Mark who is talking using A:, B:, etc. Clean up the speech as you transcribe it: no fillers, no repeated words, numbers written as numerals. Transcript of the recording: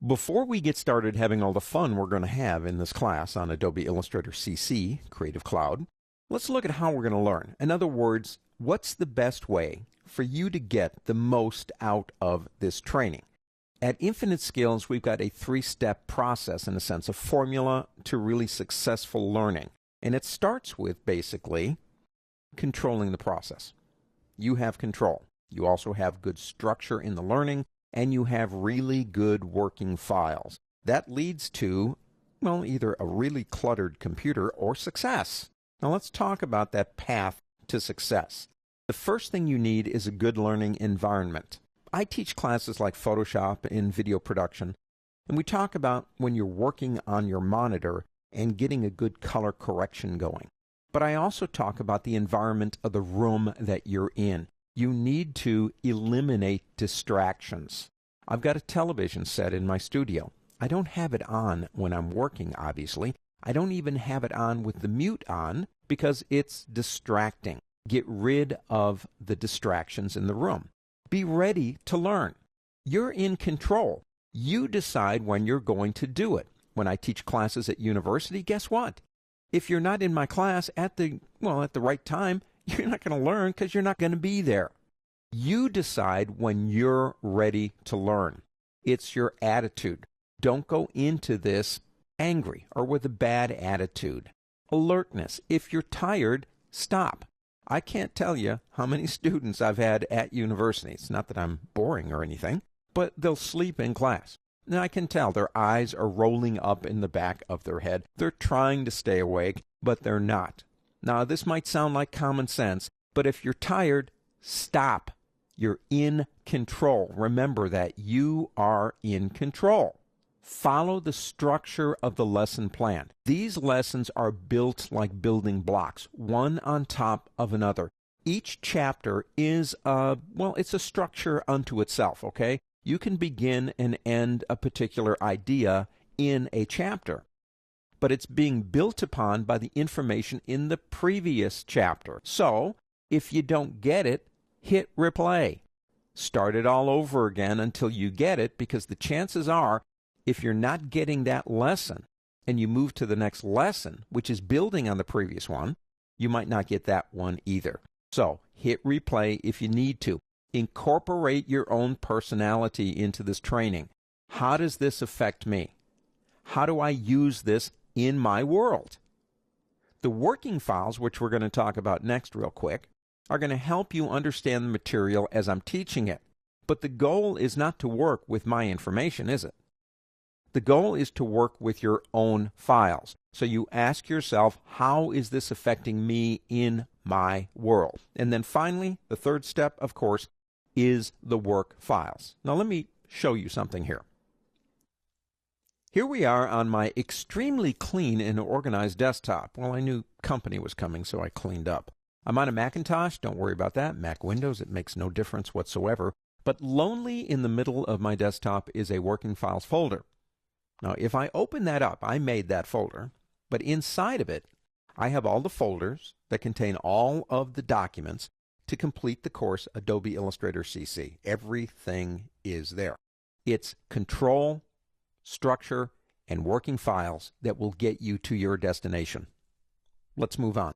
A: Before we get started having all the fun we're going to have in this class on Adobe Illustrator CC, Creative Cloud, let's look at how we're going to learn. In other words, what's the best way for you to get the most out of this training? At Infinite Skills, we've got a three-step process, in a sense, a formula to really successful learning. And it starts with, basically, controlling the process. You have control. You also have good structure in the learning, and you have really good working files. That leads to, well, either a really cluttered computer or success. Now let's talk about that path to success. The first thing you need is a good learning environment. I teach classes like Photoshop in video production, and we talk about when you're working on your monitor and getting a good color correction going. But I also talk about the environment of the room that you're in. You need to eliminate distractions. I've got a television set in my studio. I don't have it on when I'm working, obviously. I don't even have it on with the mute on because it's distracting. Get rid of the distractions in the room. Be ready to learn. You're in control. You decide when you're going to do it. When I teach classes at university, guess what? If you're not in my class at the right time, you're not going to learn because you're not going to be there. You decide when you're ready to learn. It's your attitude. Don't go into this angry or with a bad attitude. Alertness. If you're tired, stop. I can't tell you how many students I've had at university. It's not that I'm boring or anything, but they'll sleep in class. And I can tell their eyes are rolling up in the back of their head. They're trying to stay awake, but they're not. Now, this might sound like common sense, but if you're tired, stop. You're in control. Remember that you are in control. Follow the structure of the lesson plan. These lessons are built like building blocks, one on top of another. Each chapter is it's a structure unto itself, okay? You can begin and end a particular idea in a chapter, but it's being built upon by the information in the previous chapter. So, if you don't get it, hit replay. Start it all over again until you get it, because the chances are, if you're not getting that lesson and you move to the next lesson, which is building on the previous one, you might not get that one either. So, hit replay if you need to. Incorporate your own personality into this training. How does this affect me? How do I use this in my world? The working files, which we're going to talk about next real quick, are going to help you understand the material as I'm teaching it. But the goal is not to work with my information, is it? The goal is to work with your own files. So you ask yourself, how is this affecting me in my world? And then finally, the third step, of course, is the work files. Now let me show you something here. Here we are on my extremely clean and organized desktop. Well, I knew company was coming, so I cleaned up. I'm on a Macintosh. Don't worry about that. Mac Windows, it makes no difference whatsoever. But lonely in the middle of my desktop is a working files folder. Now, if I open that up, I made that folder, but inside of it, I have all the folders that contain all of the documents to complete the course Adobe Illustrator CC. Everything is there. It's control, structure, and working files that will get you to your destination. Let's move on.